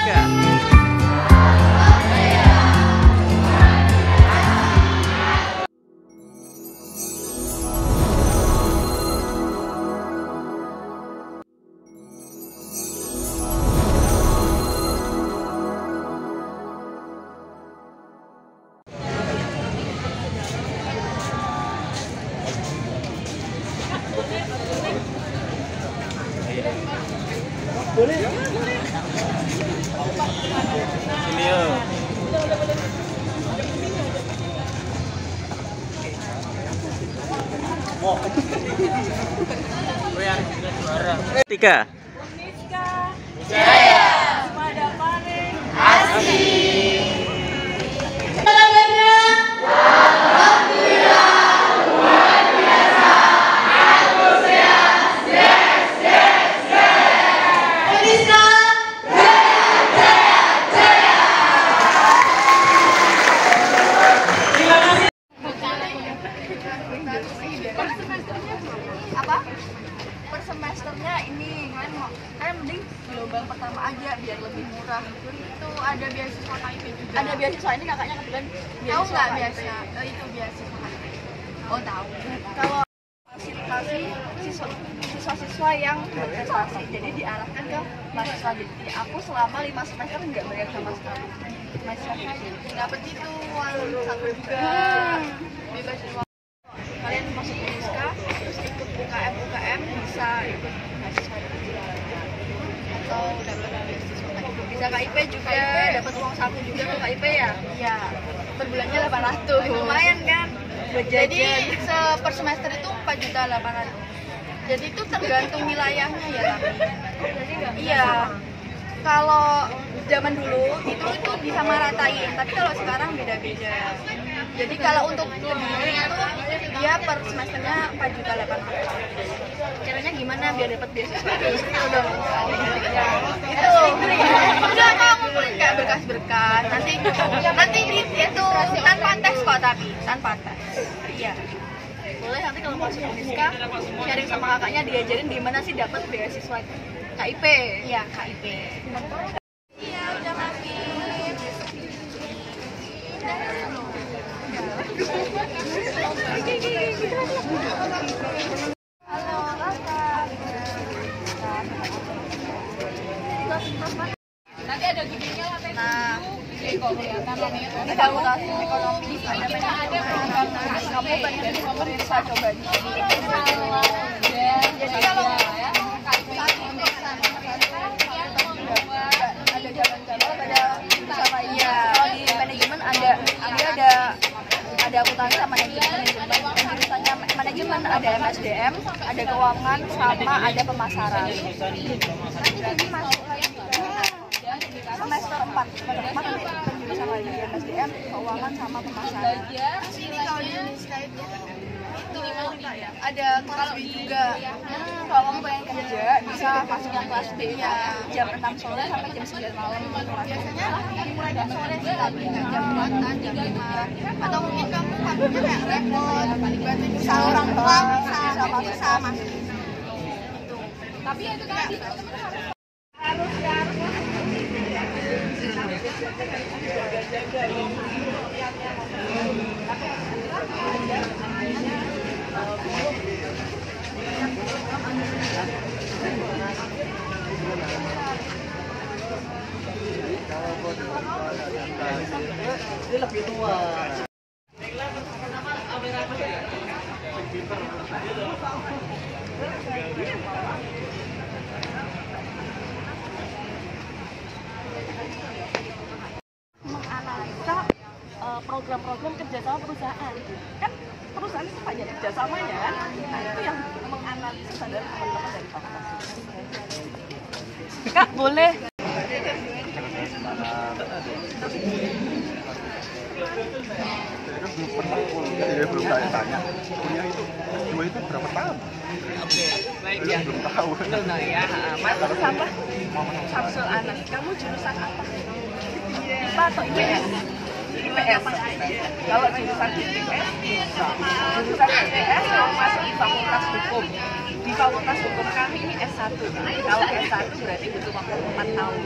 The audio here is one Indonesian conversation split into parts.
Tika. Boleh. Sini yuk. Tika. Niska Jaya pada paling asik. Apa per semesternya ini kalian mending gelombang pertama aja biar lebih murah. Itu ada beasiswa KIP juga. Ada beasiswa ini kakaknya kebetulan Tahu nggak KIP. biasa? Itu beasiswa KIP. Oh tahu. Kalau fasilitasi siswa-siswa yang berprestasi, jadi diarahkan ke mahasiswa. Jadi aku selama 5 semester nggak bayar sama sekali. Mahasiswa Dapat itu uang satu juga. Bebas uang. kalian masuk ke Niska, terus ikut UKM bisa ikut mahasiswa atau dapat beasiswa bisa KIP juga, dapat uang saku juga ke KIP ya? Iya, per bulannya 800. Lumayan kan? Buat Jadi jajan. per semester itu 4.800.000. Jadi itu tergantung wilayahnya ya tapi. Iya. Kalau zaman dulu itu disamaratain, tapi kalau sekarang beda-beda. Jadi kalau untuk lebih itu dia per semesternya 4.800.000. Caranya gimana biar dapat beasiswa? Udah. Itu. Udah mau ngumpulin kayak berkas-berkas. Nanti itu tanpa tes kok tapi tanpa tes. Iya. Boleh nanti kalau masuk Niska sharing sama kakaknya diajarin gimana sih dapat beasiswa KIP. Iya, KIP. Iya, udah mampir. Halo, kakak. Nanti ada gedungnya lantai 7. Kok kelihatan namanya tuh. Ini fakultas ekonomi. Kita ada program kamu banyak bisa coba di sini. Jadi kalau ada jalan-jalan ada sama iya. Kalau di manajemen ada akuntansi sama manajemen. Jurusannya manajemen ada MSDM, ada keuangan sama ada pemasaran. Nanti masuk lagi semester 4 jurusan lagi MSDM, keuangan sama pemasaran. Sini kalau di Niska itu ada kelas B juga. Kalau kamu pengen kerja bisa masuk yang kelas B ya, jam 6 sore sampai jam 9 malam. Biasanya dimulai jam sore sih tapi jam 4 jam 5. Atau mungkin kamu takutnya kayak repot, bisa orang tua bisa masuk gitu. Tapi ya itu tadi harus Dia lebih tua. Menganalisa program-program kerjasama perusahaan. Kan perusahaan itu banyak kerjasamanya kan? Nah itu yang menganalisa dari teman-teman dari fakultas. Kak boleh. Belum saya tanya, kuliah itu S2 itu berapa tahun? Oke, baik ya. Belum tahu. Benar ya. Mas Apa? Samsul Anas. Kamu jurusan apa? IPA atau IPS? IPS. Kalau jurusan IPS, jurusan IPS kamu masuk di Fakultas Hukum. Di Fakultas Hukum kami ini S1. Kalau S1 berarti butuh waktu 4 tahun.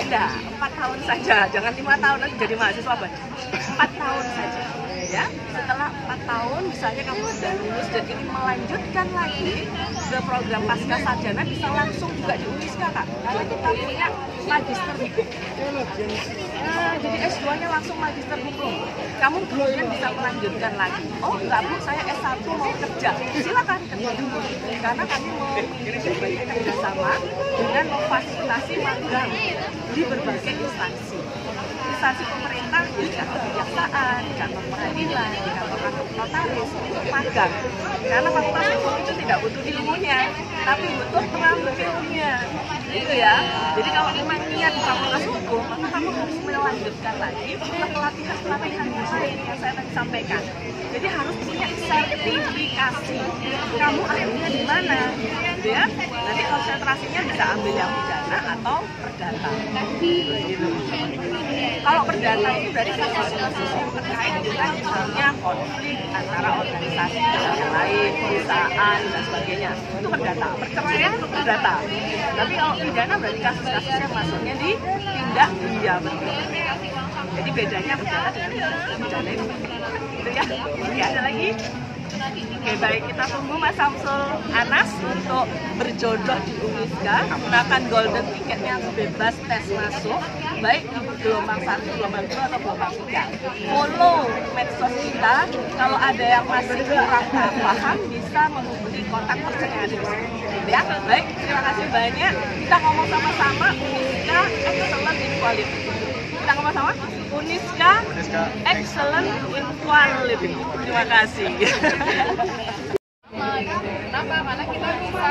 Enggak, 4 tahun saja, jangan 5 tahun nanti jadi mahasiswa banyak. 4 tahun saja, ya. Setelah 4 tahun, misalnya kamu sudah lulus dan ingin melanjutkan lagi ke program pasca sarjana, bisa langsung juga di Uniska, Kak. Karena kita punya magister hukum. Nah, jadi S2-nya langsung magister hukum. Kamu kemudian bisa melanjutkan lagi. Oh, enggak Bu, saya S1 mau kerja. Silakan kerja dulu. Karena kami memiliki banyak kerjasama dengan memfasilitasi magang di berbagai instansi. Instansi pemerintah, di kantor kejaksaan, di kantor peradilan, di kantor notaris, itu magang. Karena fakultas hukum itu tidak butuh ilmunya, tapi butuh terampilnya. Gitu ya. Jadi kalau memang niat fakultas hukum, maka kamu harus melanjutkan lagi pelatihan-pelatihan lain yang saya tadi sampaikan. Jadi harus punya sertifikasi. Kamu ahlinya di mana? Gitu ya. Nanti konsentrasinya bisa ambil yang pidana atau perdata. Gitu. Kalau perdata itu berarti kasus-kasus yang terkait dengan misalnya konflik antara organisasi dengan yang lain, perusahaan dan sebagainya. Itu perdata. Perceraian itu perdata. Tapi kalau pidana berarti kasus-kasus yang masuknya di tindak pidana betul. Jadi bedanya perdata dengan pidana itu. Itu ya. Oke, ada lagi? Oke, baik, kita tunggu Mas Samsul Anas untuk berjodoh di Uniska menggunakan golden ticketnya bebas tes masuk, baik di gelombang 1, gelombang 2 atau gelombang 3. Follow medsos kita, kalau ada yang masih kurang paham bisa menghubungi kontak person yang ada di sini. Ya, baik, terima kasih banyak. Kita ngomong sama-sama Uniska Excellent in Quality. Kita ngomong sama Uniska Excellent in Quality. Terima kasih. Kenapa? Karena kita bisa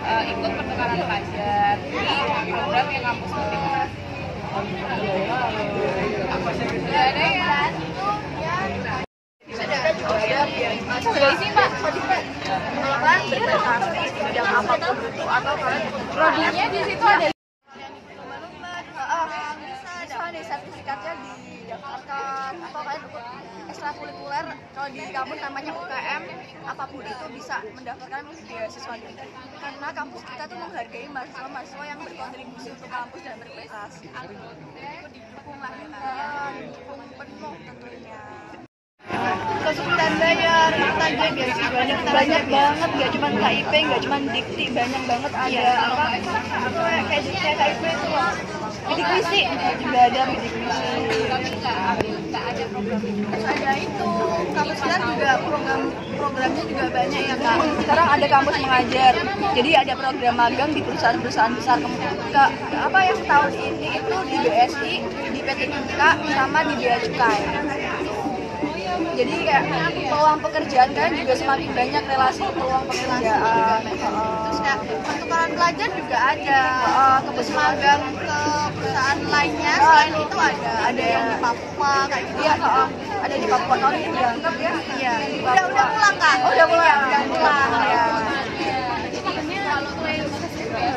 ikut pertukaran pelajar di program yang kampus penting. Sudah isi Pak. Kalau kalian berprestasi di bidang apapun itu atau kalian prodinya di situ ada. Bisa nih sertifikatnya didaftarkan atau kalian ikut ekstrakurikuler. Kalau di kampus namanya UKM, apapun itu bisa mendaftarkan beasiswa kita. Karena kampus kita tuh menghargai mahasiswa-mahasiswa yang berkontribusi untuk kampus dan berprestasi. Didukung lah ya kalian, didukung penuh tentunya. Kesulitan bayar, kita beasiswa banyak banget, nggak cuma KIP, nggak cuma Dikti, banyak banget ada apa kayak KIP itu loh. Bidik misi juga ada bidik misi. Ada program. Ada itu. Kampus kita juga programnya juga banyak ya Kak. Sekarang ada kampus mengajar. Jadi ada program magang di perusahaan-perusahaan besar. Apa yang tahun ini itu di BSI, di PT Kimka, sama di Bea Cukai. Jadi kayak peluang pekerjaan kan juga semakin banyak, relasi peluang pekerjaan. Terus kayak pertukaran pelajar juga ada, kampus magang ke perusahaan lainnya. Selain itu ada yang di Papua kayak gitu. Iya, ada di Papua. Tahun ini berangkat ya? Iya. Udah pulang Kak? Oh, udah pulang. Udah pulang ya.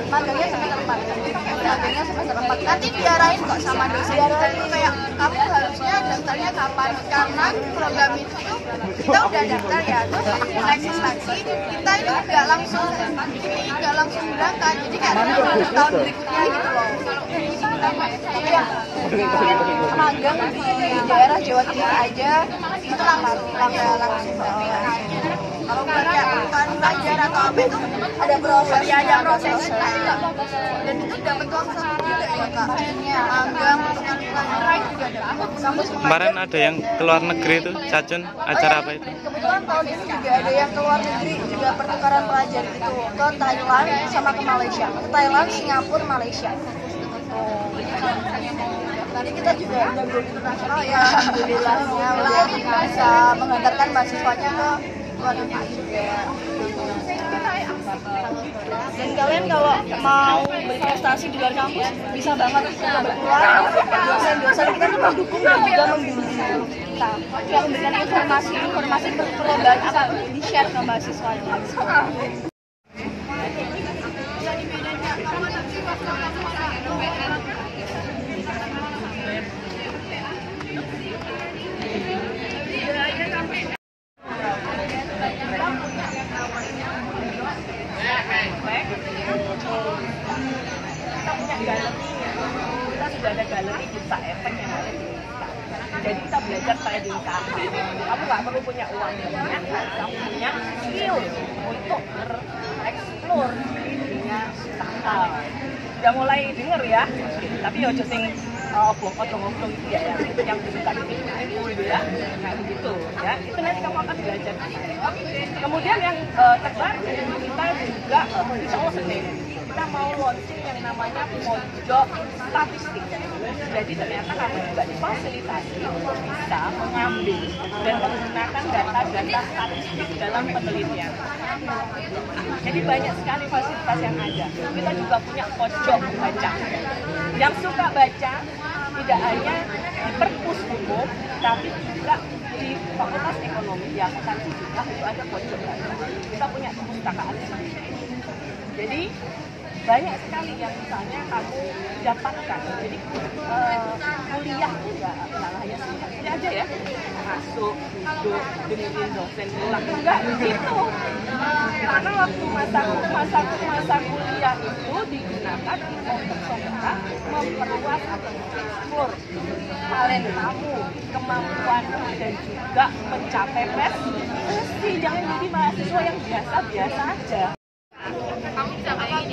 Magangnya semester 4. Magangnya semester 4. Nanti diarahin kok sama dosen. Diarahin kayak kamu harusnya daftarnya kapan? Karena program itu tuh kita udah daftar ya, terus seleksi kita ini nggak langsung berangkat. Jadi kayak tahun berikutnya gitu loh. Tapi yang magang di daerah Jawa Timur aja itu langsung berangkat. Kalau kayak bukan belajar atau apa itu ada proses, dan itu dapat uang saku juga ya Kak. Magang untuk pelajar juga dapat. Kemarin ada yang keluar negeri itu, Cacun, acara apa itu? Kebetulan tahun ini juga ada yang keluar negeri, juga pertukaran pelajar itu ke Thailand sama ke Malaysia. Ke Thailand, Singapura, Malaysia. Tadi kita juga udah go internasional ya, alhamdulillahnya udah bisa mengantarkan mahasiswanya ke luar negeri juga. Dan kalian kalau mau berprestasi di luar kampus bisa banget, kebetulan dosen-dosen kita tuh mendukung dan juga membimbing kita yang memberikan informasi perlombaan apa di share ke mahasiswanya. sudah ada galeri bursa efek yang ada di Unista. Jadi kita belajar pariwisata. Kamu nggak perlu punya uang banyak, kamu punya skill untuk bereksplor di dunia usaha. Udah mulai denger ya, tapi ojo sing oblong itu ya, yang suka ditipu gitu ya, nah begitu ya, itu nanti kamu akan belajar. Kemudian yang terbaru kita juga insya Allah Senin kita mau launching yang namanya pojok statistik. Jadi ternyata kamu juga difasilitasi untuk bisa mengambil dan menggunakan data-data statistik dalam penelitian. Jadi banyak sekali fasilitas yang ada. Kita juga punya pojok baca. Yang suka baca tidak hanya di perpus umum, tapi juga di Fakultas Ekonomi, di akuntansi juga itu ada pojok baca. Kita punya perpustakaan sendiri. Jadi banyak sekali yang misalnya kamu dapatkan. Jadi kuliah itu nggak hanya ini aja ya, masuk, duduk, dengerin dosen pulang, enggak begitu. Karena waktu masa kuliah itu digunakan untuk kita memperluas atau mengeksplor talentamu, kemampuanmu, dan juga mencapai prestasi. Jangan jadi mahasiswa yang biasa-biasa aja. Kamu bisa kayak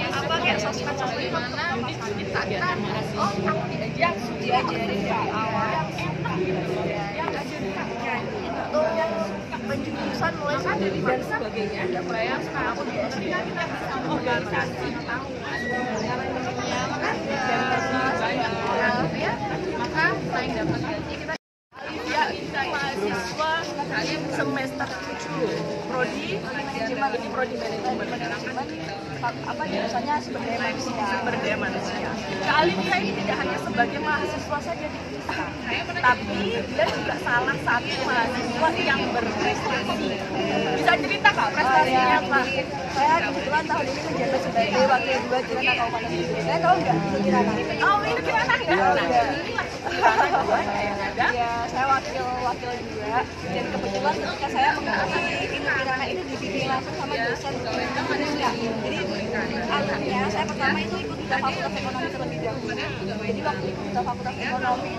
kayak sosmed gimana unit takkan oh aku yang sudah diajarin dari awal yang ajarnya itu penjurusan mulai dari dan sebagainya dan bayang sekarang aku diajarin organisasi tahu ya makanya banyak orang ya maka selain dapat gaji kita ya itu mahasiswa semester 7 prodi manajemen ini prodi manajemen apa jurusannya sumber daya manusia. Kali ini saya tidak hanya sebagai mahasiswa saja di Unista, tapi dia juga salah satu mahasiswa yang berprestasi. Bisa cerita Kak prestasinya Pak? Saya kebetulan tahun ini menjabat sebagai wakil 2 Kirana Kabupaten Gresik. Saya tahu nggak itu Kirana? Oh ini Kirana nggak? Inilah Kirana 2 yang ada. Ya, saya wakil 2 dan kebetulan ketika saya mengikuti ilmu Kirana itu dibimbing langsung sama dosen Indonesia. Jadi alurnya saya pertama itu ikut di Fakultas Ekonomi terlebih dahulu. Jadi waktu ikut di Fakultas Ekonomi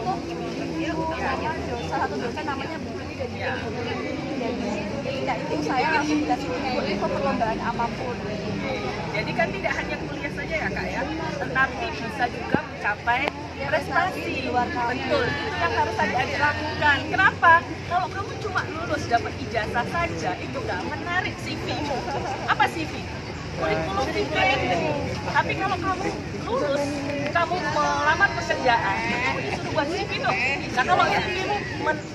itu sama salah satu dosen namanya Bu Dwi dan juga Bu Dwi. Jadi ketika itu saya langsung dikasih info perlombaan apapun. Jadi kan tidak hanya kuliah saja ya Kak ya, tetapi bisa juga mencapai prestasi. Betul, itu yang harus adik-adik lakukan. Kenapa? Kalau kamu cuma lulus dapat ijazah saja, itu nggak menarik CV-mu. Apa CV? Kurikulum vitae. Tapi kalau kamu lulus, kamu melamar pekerjaan, kamu disuruh buat CV dong. Nah kalau CV-mu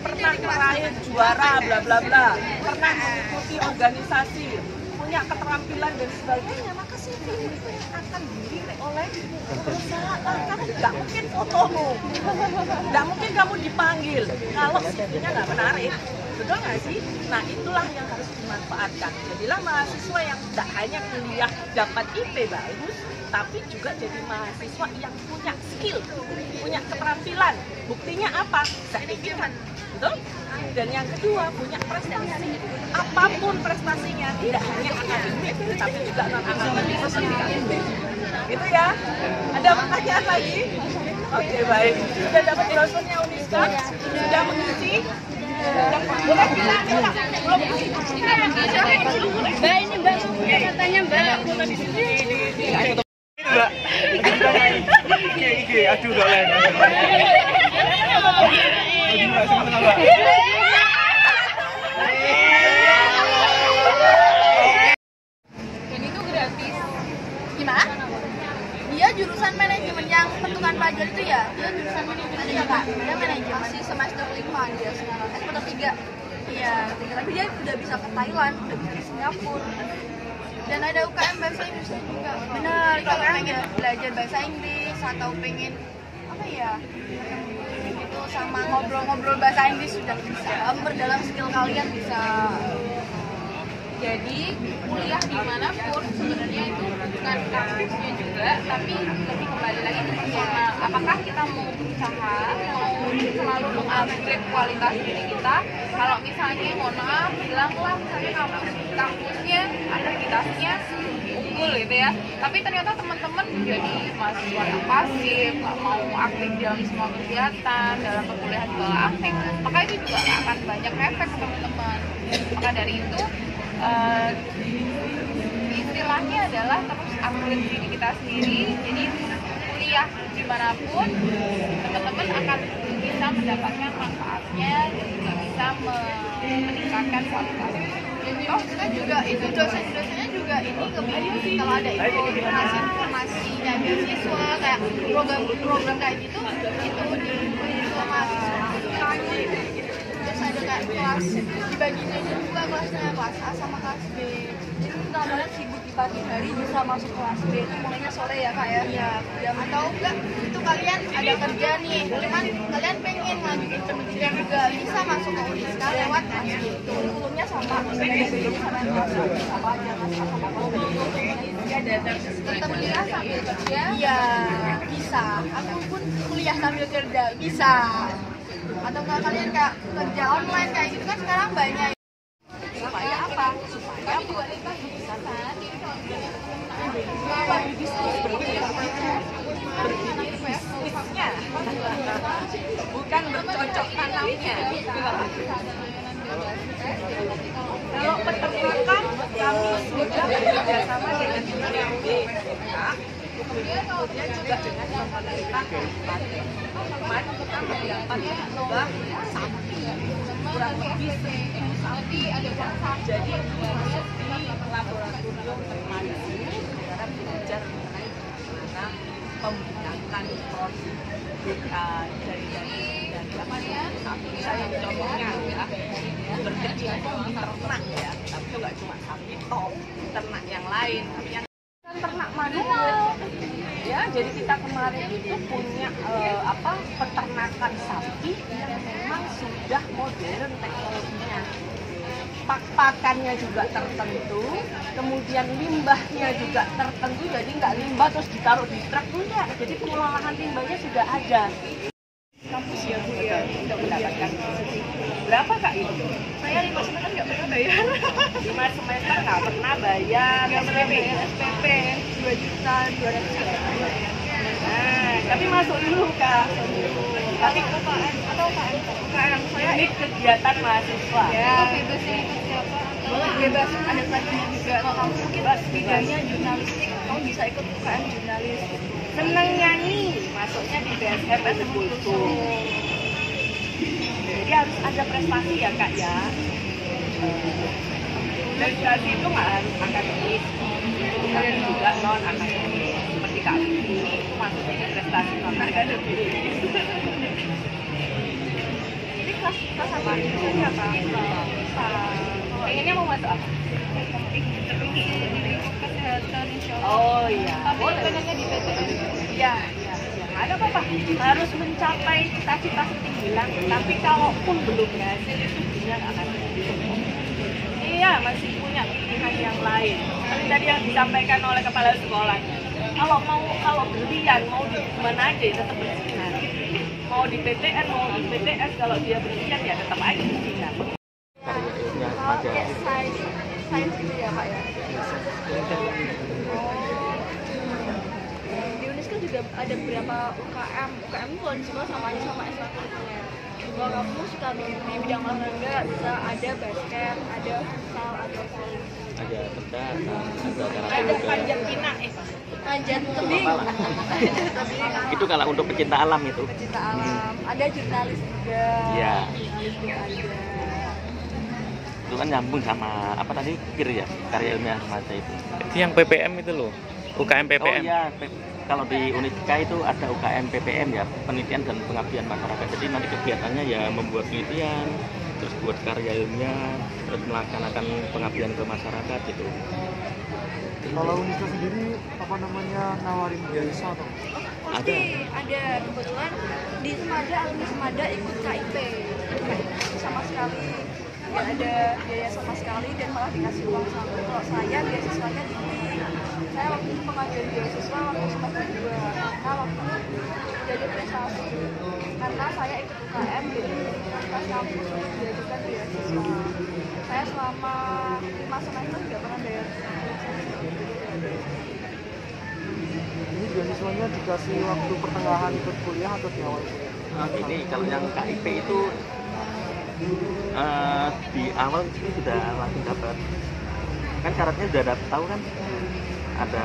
pernah meraih juara, bla bla bla, pernah mengikuti organisasi, punya keterampilan dan sebagainya, maka CV itu yang akan dilirik oleh perusahaan. Kamu nggak mungkin fotomu, nggak mungkin kamu dipanggil kalau CV-nya nggak menarik. Betul nggak sih? Nah itulah yang harus dimanfaatkan. Jadilah mahasiswa yang tidak hanya kuliah dapat IP bagus, tapi juga jadi mahasiswa yang punya skill, punya keterampilan. Buktinya apa? Sertifikat. Betul? Dan yang kedua, punya prestasi. Apapun prestasinya, tidak hanya akademik, tapi juga non-akademik. Itu ya. Ada pertanyaan lagi? Oke, baik. Sudah dapat brosurnya Unista? Sudah mengisi? Boleh bilang, belum isi. Mbak ini Mbak katanya Mbak foto di sini. Mbak. Iki aduh gak lain. Dan itu gratis. Gimana? Dia jurusan manajemen yang pentungan pelajar itu ya? Dia jurusan manajemen ya Kak? Dia manajemen masih semester 5 dia sekarang. Semester 3. Iya, tapi dia udah bisa ke Thailand, udah bisa ke Singapura. Dan ada UKM bahasa Inggrisnya juga. Benar, kalau pengen belajar bahasa Inggris atau pengen apa ya? Itu sama ngobrol-ngobrol bahasa Inggris sudah bisa. Memperdalam skill kalian bisa. Jadi kuliah dimanapun sebenarnya itu bukan kampusnya juga, tapi lebih kembali lagi ke personal apakah kita mau berusaha, mau selalu mengupgrade kualitas diri kita. Kalau misalnya mohon maaf, bilanglah misalnya kampusnya, akreditasinya unggul gitu ya, tapi ternyata teman-teman menjadi mahasiswa yang pasif, nggak mau aktif dalam semua kegiatan, dalam perkuliahan juga nggak aktif, maka itu juga nggak akan banyak efek ke teman-teman. Maka dari itu istilahnya adalah terus upgrade diri kita sendiri. Jadi kuliah dimanapun teman-teman akan bisa mendapatkan manfaatnya dan juga bisa meningkatkan kualitasnya. Toh kita juga itu dosen-dosennya juga ini lebih kalau ada informasinya beasiswa kayak program kayak gitu itu di mahasiswa terus ada kayak kelas dibaginya juga kelasnya kelas A sama kelas B. Jadi teman-teman sibuk di pagi hari bisa masuk kelas B itu mulainya sore ya kak ya? Iya, atau enggak itu kalian ada kerja nih, cuman kalian pengen lanjutin pendidikan juga bisa masuk ke Uniska lewat kelas B. Kurikulumnya sama, bedanya sama yang kelas sama aja Tetap kuliah sambil kerja? Iya, bisa. Aku pun kuliah sambil kerja, bisa. Atau kalau kalian kayak kerja online kayak gitu kan sekarang banyak. supaya apa? Supaya kualitas bisa kan? Berbisnisnya, bukan bercocok tanamnya. Kalau peternakan kami sudah bekerja sama dengan BNB, kemudian juga dengan pemerintah kabupaten. Kemarin kita mendapat lomba sapi, kurang lebih 1000 sapi. Jadi harus di laboratorium terpadu sekarang belajar mengenai bagaimana membedakan proses dari apa ya sapi saya contohnya ya berkecimpung di ternak ya, tapi nggak cuma sapi top, ternak yang lain, tapi yang ternak manual ya. Jadi kita kemarin itu punya peternakan sapi yang memang sudah modern teknologinya, pakannya juga tertentu, kemudian limbahnya juga tertentu, jadi nggak limbah terus ditaruh di truk, enggak, jadi pengolahan limbahnya sudah ada. Kampus ya Bu ya, untuk mendapatkan berapa kak itu? Saya 5 semester nggak pernah bayar. 5 semester nggak pernah bayar, SPP 2 juta 200. Nah, tapi masuk dulu kak. Tapi UKM atau UKM saya ini kegiatan mahasiswa. Ya. Bebas ya ikut siapa? Boleh bebas, ada pelatihannya juga. Kalau kamu mungkin bidangnya jurnalistik, kamu bisa ikut UKM jurnalis. Seneng nyanyi, masuknya di BSMS Kultur. Jadi harus ada prestasi ya kak ya. Prestasi itu nggak harus akademis, ada juga non akademis. Seperti kak ini masuknya di prestasi non akademis. Jadi kelas apa jurusannya apa? Pengennya mau masuk apa? Kesehatan insya Allah. Oh iya. Tapi pengennya di PTN. Ya, ada apa-apa, harus mencapai cita-cita setinggi langit. Tapi kalaupun belum berhasil itu dunia akan berhenti. Iya, masih punya pilihan yang lain. Seperti tadi yang disampaikan oleh kepala sekolah. Kalau berlian mau di mana aja tetap bersinar. Mau di PTN, mau di PTS, kalau dia berlian ya tetap aja bersinar. Kalau kayak sains gitu ya Pak ya. Di Uniska juga ada beberapa UKM itu kalau di sekolah sama aja sama ekstrakurikuler. Kalau kamu suka di bidang olahraga bisa ada basket, ada futsal, ada volley. Ada panjat pinang, Panjat tebing. Itu kalau untuk pecinta alam itu. Pecinta alam, ada jurnalis juga. Iya. Jurnalis juga ada. Itu kan nyambung sama apa tadi KIR ya, karya ilmiah remaja itu. Itu yang PPM itu loh, UKM PPM. Oh iya, kalau di Uniska itu ada UKM PPM ya, penelitian dan pengabdian masyarakat. Jadi nanti kegiatannya ya membuat penelitian, terus buat karya ilmiah, terus melaksanakan pengabdian ke masyarakat gitu. Kalau Uniska sendiri apa namanya nawarin beasiswa atau? Pasti ada, kebetulan di Semada, alumni Semada ikut KIP sama sekali nggak ada biaya sama sekali dan malah dikasih uang saku. Kalau saya beasiswanya tinggi saya waktu itu pengajuan beasiswa waktu semester 2 karena waktu itu jadi prestasi karena saya ikut UKM di Universitas kampus untuk diajukan beasiswa. Saya selama 5 semester tidak pernah bayar. Ini beasiswanya dikasih waktu pertengahan ikut kuliah atau di awal kuliah? Nah, ini kalau yang KIP itu di awal itu sudah langsung dapat. Kan syaratnya sudah tahu kan, ada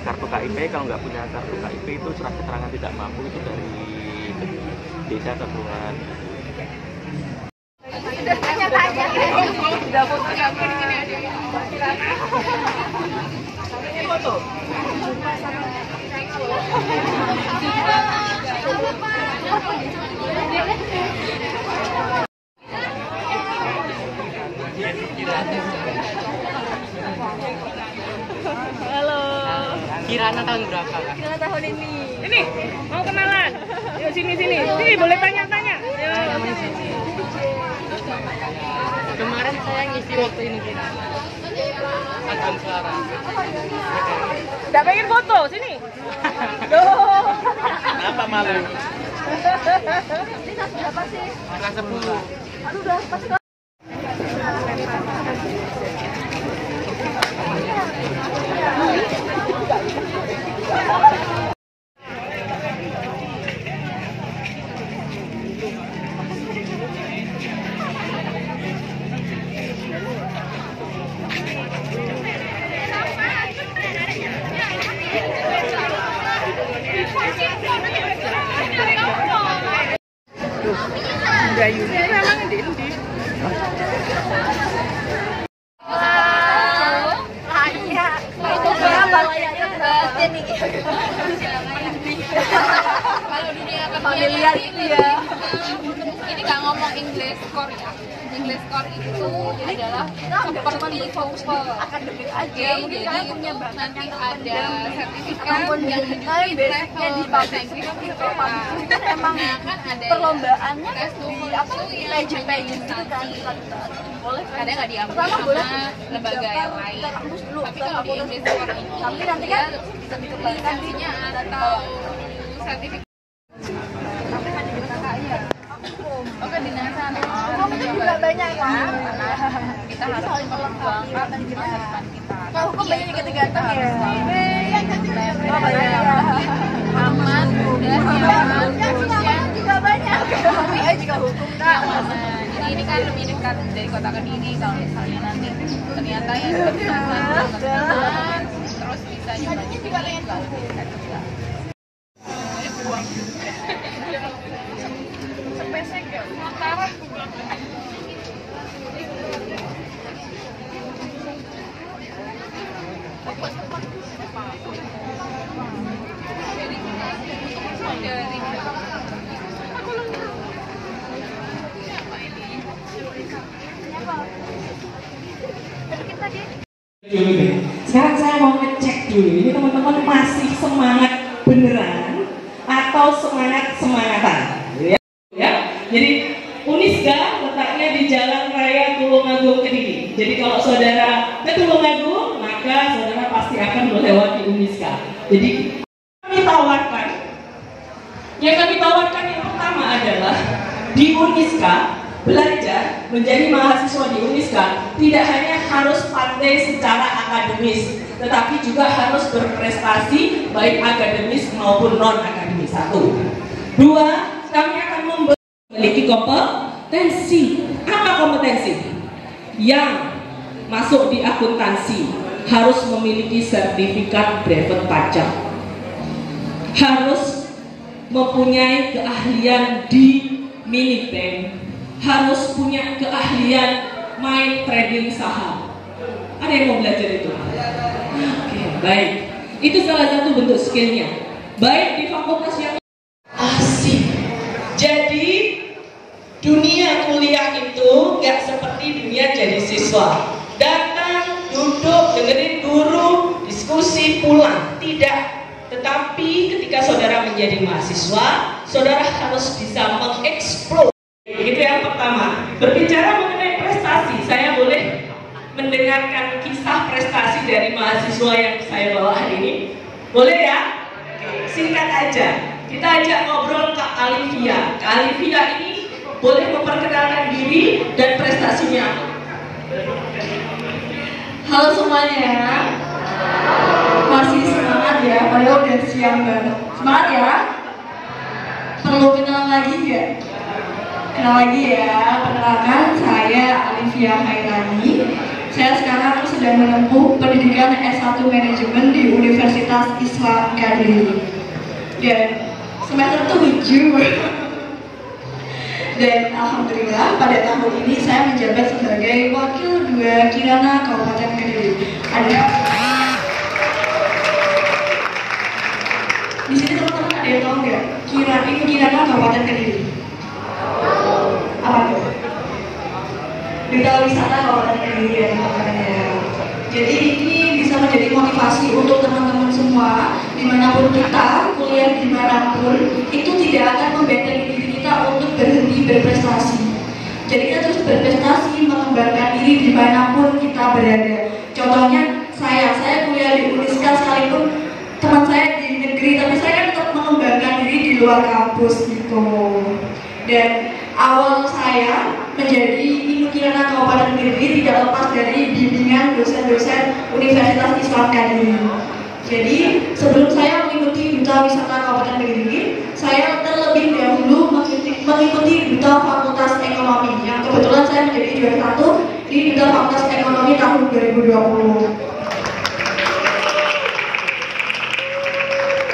kartu KIP. Kalau nggak punya kartu KIP itu surat keterangan tidak mampu itu dari desa atau kelurahan. Halo. Kirana tahun berapa, Kak? Karena tahun ini. Ini mau kenalan? Yuk sini. Sini boleh tanya-tanya. Kemarin saya ngisi waktu ini Kirana. Akan suara. Nggak pengen foto sini. Duh. Kenapa malu? Ini kelas berapa sih? Kelas 10. Aduh udah pasti Dayunya memang di Kalau dunia familiar itu ya. Ini nggak ngomong English core ya. English core itu adalah seperti TOEFL akademik aja. Mungkin jadi kalian punya itu bakat nanti yang ada sertifikat ataupun yang kalian basicnya di public speaking atau public kan emang perlombaannya di apa di pageant gitu kan boleh kan ada nggak diambil pertama boleh sama lembaga yang lain. kampus dulu Tapi kalau di English core ini tapi nanti kan bisa dikembangkan di lisensinya atau sertifikat tapi hanya di KKI ya oh kedinasan hukum itu juga banyak kan kita harus memperjuangkan masa depan kita. kalau hukum banyak yang ganteng ya Oh banyak. Aman, mudah, nyaman, efisien. juga banyak KPI juga hukum kan Ini kan lebih dekat dari kota Kediri. Kalau misalnya nanti ternyata yang kedinasan terus bisa juga di sini nggak lebih dekat juga. Sepesek ya, Mataram juga. Sekarang saya mau ngecek dulu, ini teman-teman masih semangat beneran atau semangat-semangatan ya? Jadi Uniska letaknya di Jalan Raya Tulungagung Kediri. Jadi kalau saudara ke Tulungagung, maka saudara pasti akan melewati Uniska. Jadi yang kami tawarkan yang pertama adalah di Uniska belajar menjadi mahasiswa di Uniska tidak hanya harus pandai secara akademis, tetapi juga harus berprestasi baik akademis maupun non akademis. 1. 2. Kami akan memiliki kompetensi. Apa kompetensi? Yang masuk di akuntansi harus memiliki sertifikat brevet pajak, harus mempunyai keahlian di mini bank, harus punya keahlian main trading saham. Ada yang mau belajar itu? Oke, baik. Itu salah satu bentuk skillnya. Baik di fakultas yang asik. Jadi dunia kuliah itu nggak seperti dunia jadi siswa. Datang, duduk, dengerin guru, diskusi, pulang. Tidak. Tetapi ketika saudara menjadi mahasiswa, saudara harus bisa mengeksplor. Itu yang pertama. Berbicara mengenai prestasi, saya boleh mendengarkan kisah kisah prestasi dari mahasiswa yang saya bawa hari ini? Boleh ya? Singkat aja. Kita ajak ngobrol Kak Alivia. Kak Alivia ini boleh memperkenalkan diri dan prestasinya. Halo semuanya. Masih semangat ya, padahal udah siang banget. Semangat ya. Perlu kenal lagi nggak? Kenal lagi ya. Perkenalkan, saya Alivia Hairani. Saya sekarang sedang menempuh pendidikan S1 Manajemen di Universitas Islam Kadiri. Dan semester 7. Dan alhamdulillah pada tahun ini saya menjabat sebagai Wakil 2 Kirana Kabupaten Kediri. Di sini teman-teman ada yang tahu nggak? Kirana Kabupaten Kediri. Apa tuh? Duta Wisata Kabupaten Kediri ya teman-teman. Jadi ini bisa menjadi motivasi untuk teman-teman semua, dimanapun kita, kuliah dimanapun, itu tidak akan membentengi diri kita untuk berhenti berprestasi. Jadi kita terus berprestasi, mengembangkan diri dimanapun kita berada. Contohnya saya kuliah di Uniska sekalipun teman saya di negeri, tapi saya tetap mengembangkan diri di luar kampus gitu. Dan awal saya menjadi Ibu Kirana Kabupaten Kediri tidak lepas dari bimbingan dosen-dosen Universitas Islam Kadiri. Jadi sebelum saya mengikuti Duta Wisata Kabupaten Kediri, saya terlebih dahulu mengikuti Duta Fakultas Ekonomi yang kebetulan saya menjadi juara 1 di Duta Fakultas Ekonomi tahun 2020.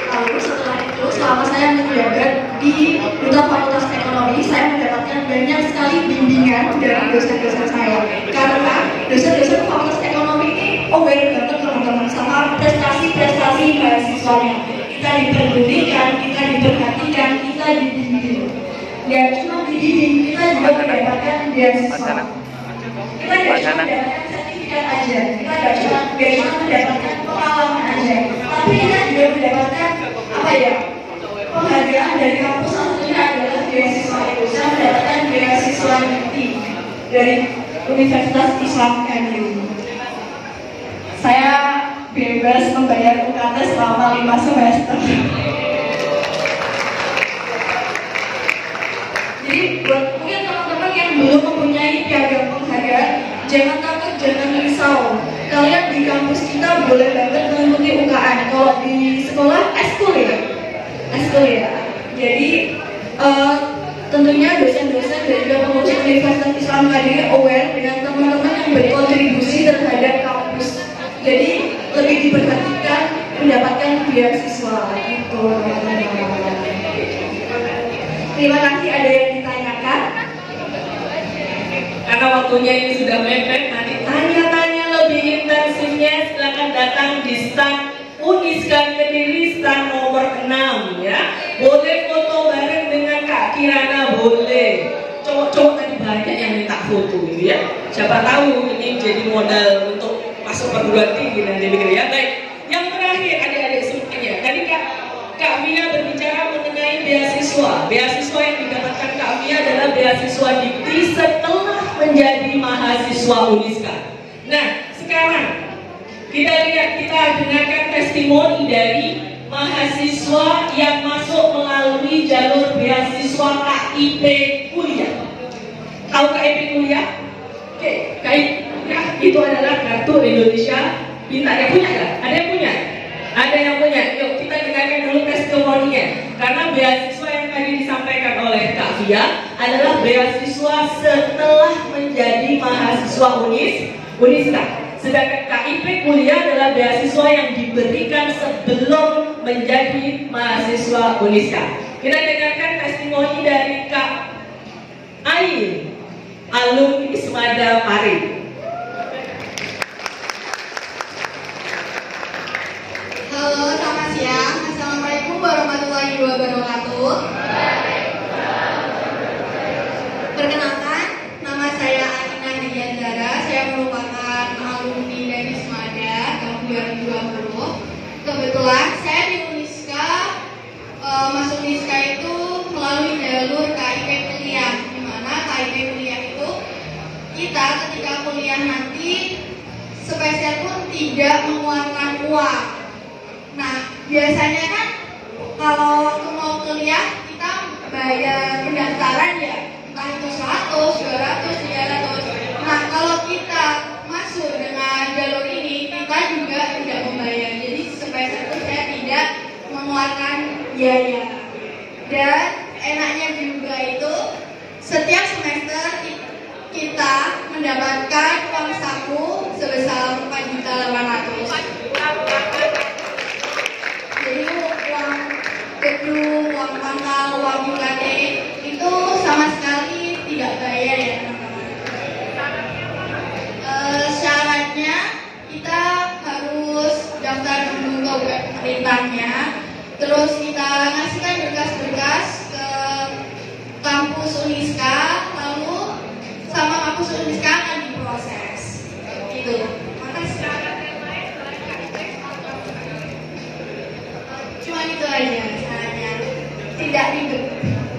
Lalu setelah itu, selama saya menjabat di Duta Fakultas Ekonomi, saya mendapatkan banyak sekali bimbingan dari dosen-dosen saya. Karena dosen-dosen Fakultas Ekonomi ini aware banget teman-teman sama prestasi-prestasi mahasiswanya. Kita diperdulikan, kita diperhatikan, kita dibimbing. Dan cuma dibimbing, kita juga mendapatkan beasiswa. Kita tidak cuma mendapatkan sertifikat aja, kita tidak cuma mendapatkan pengalaman aja, tapi kita juga mendapatkan penghargaan dari kampus. Satunya adalah beasiswa itu. Saya mendapatkan beasiswa inti dari Universitas Islam Kadiri. Saya bebas membayar UKT selama 5 semester. Jadi buat mungkin teman-teman yang belum mempunyai piagam penghargaan, jangan takut, jangan risau. Kalian di kampus kita boleh banget mengikuti UKM. Kalau di sekolah eskul ya. Jadi tentunya dosen-dosen dan juga pengurus Universitas Islam Kadiri aware dengan teman-teman yang berkontribusi terhadap kampus. Jadi lebih diperhatikan mendapatkan beasiswa gitu. Terima kasih. Ada yang ditanyakan? Karena waktunya ini sudah mepet, nanti tanya-tanya lebih intensifnya silakan datang di stand Uniska Kediri stand nomor 6 ya. Boleh foto bareng dengan Kak Kirana, boleh. Cowok-cowok tadi banyak yang minta foto gitu ya. Siapa tahu ini jadi modal untuk masuk perguruan tinggi nanti begitu ya. Baik, yang terakhir adik-adik semuanya. Tadi Kak Mia berbicara mengenai beasiswa. Beasiswa yang didapatkan Kak Mia adalah beasiswa dikti setelah menjadi mahasiswa Uniska. Nah, sekarang kita dengarkan testimoni dari mahasiswa yang masuk melalui jalur beasiswa KIP Kuliah. Tahu KIP Kuliah? Oke, KIP Kuliah itu adalah kartu Indonesia Pintar. Yang punya nggak? Ada yang punya? Ada yang punya? Yuk kita dengarkan dulu testimoninya. Karena beasiswa yang tadi disampaikan oleh Kak Fia adalah beasiswa setelah menjadi mahasiswa Uniska. Sedangkan KIP Kuliah adalah beasiswa yang diberikan sebelum menjadi mahasiswa Uniska. Kita dengarkan testimoni dari Kak Ain, alumni Ismada Pari. Halo, selamat siang. Assalamualaikum warahmatullahi wabarakatuh. Perkenalkan, nama saya Aminah Diandara. Saya merupakan alumni dari Ismada tahun 2020. Kebetulan saya di Uniska, masuk Uniska itu melalui jalur KIP Kuliah, di mana KIP Kuliah itu kita ketika kuliah nanti spesial pun biasanya kan kalau mau kuliah kita bayar pendaftaran ya, entah itu 100, 200, 300. Nah kalau kita masuk dengan jalur ini, kita juga tidak membayar. Jadi semester itu saya tidak mengeluarkan biaya. Dan enaknya juga itu setiap semester kita mendapatkan uang saku sebesar 4.800.000. Jadi uang gedung, uang pangkal, uang UKT itu sama sekali tidak bayar ya teman-teman. Syaratnya kita harus daftar dulu ke web pemerintahnya, terus kita ngasihkan berkas-berkas ke kampus Uniska, lalu sama kampus Uniska akan diproses. Gitu. Makasih. Cuma itu aja caranya. Tidak ribet.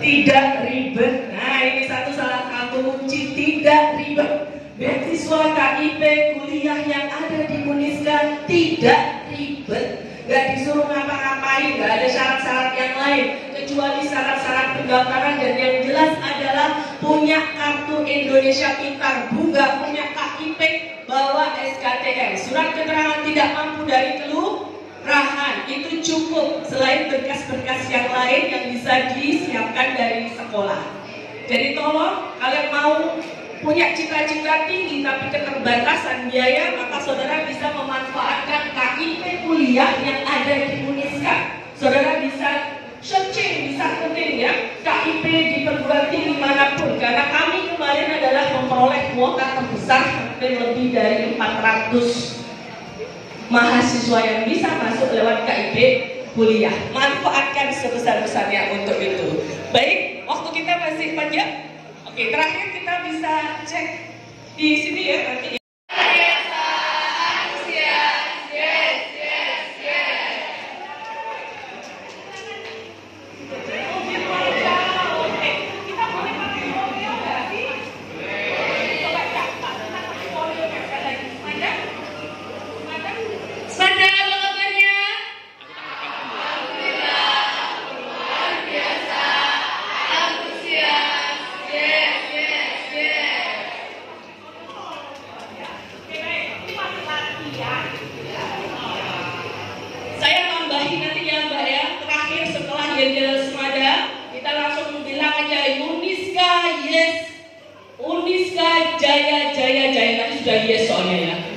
Tidak ribet. Nah, ini salah satu kunci, tidak ribet. Beasiswa KIP kuliah yang ada di Uniska tidak ribet. Gak disuruh ngapa-ngapain, gak ada syarat-syarat yang lain kecuali syarat-syarat pendaftaran, dan yang jelas adalah punya kartu Indonesia Pintar, bukan punya KIP, bawa SKTM, surat keterangan tidak mampu dari kelurahan, itu cukup. Selain berkas-berkas yang lain yang bisa disiapkan dari sekolah. Jadi tolong kalian mau punya cita-cita tinggi tapi keterbatasan biaya, maka saudara bisa memanfaatkan KIP kuliah yang ada di Uniska. Saudara bisa searching, bisa ketik ya KIP di perguruan tinggi manapun, karena kami kemarin adalah memperoleh kuota terbesar sampai lebih dari 400 mahasiswa yang bisa masuk lewat KIP kuliah. Manfaatkan sebesar-besarnya untuk itu. Baik, waktu kita masih panjang. Oke, terakhir kita bisa cek di sini ya nanti.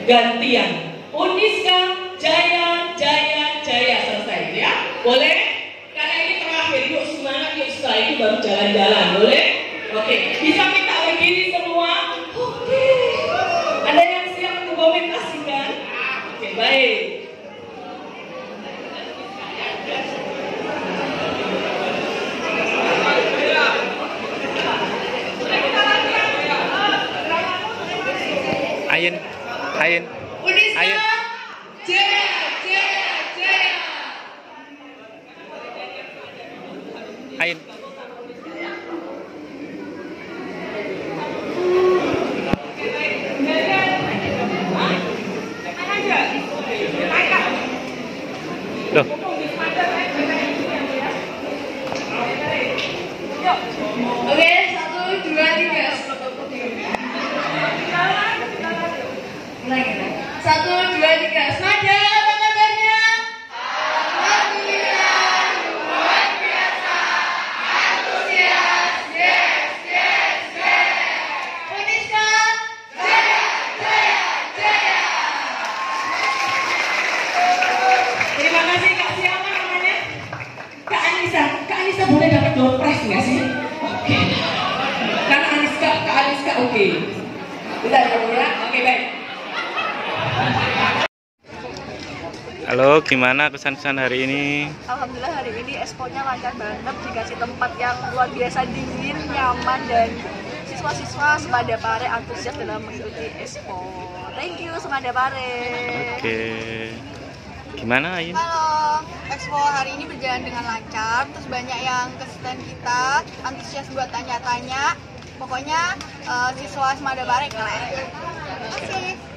Gantian Uniska Jaya Jaya Jaya, selesai ya, boleh? Karena ini terakhir, yuk semangat, yuk setelah itu baru jalan-jalan, boleh? Oke, bisa minta berdiri semua? Oke, ada yang siap mendokumentasikan? Oke, baik. Ayin, Uniska Ayin. Jaya Jaya Jaya. Ayin. Loh. Oke, 1, 2, 3. 1, 2, 3. Senada, apa kabarnya? Alhamdulillah, luar biasa, antusias, yes, yes, yes. Uniska, jaya, jaya, jaya. Terima kasih Kak, siapa namanya? Kak Anissa. Kak Anissa boleh dapat door prize nggak sih? Oke. Karena Kak Anissa oke. Udah ya? Oke, baik. Halo, gimana kesan-kesan hari ini? Alhamdulillah hari ini expo-nya lancar banget, dikasih tempat yang luar biasa dingin, nyaman, dan siswa-siswa Semadapare antusias dalam mengikuti expo. Thank you Semadapare. Oke. Gimana Ayin? Halo, expo hari ini berjalan dengan lancar, terus banyak yang ke stand kita, antusias buat tanya-tanya. Pokoknya siswa Semadapare keren. Terima kasih.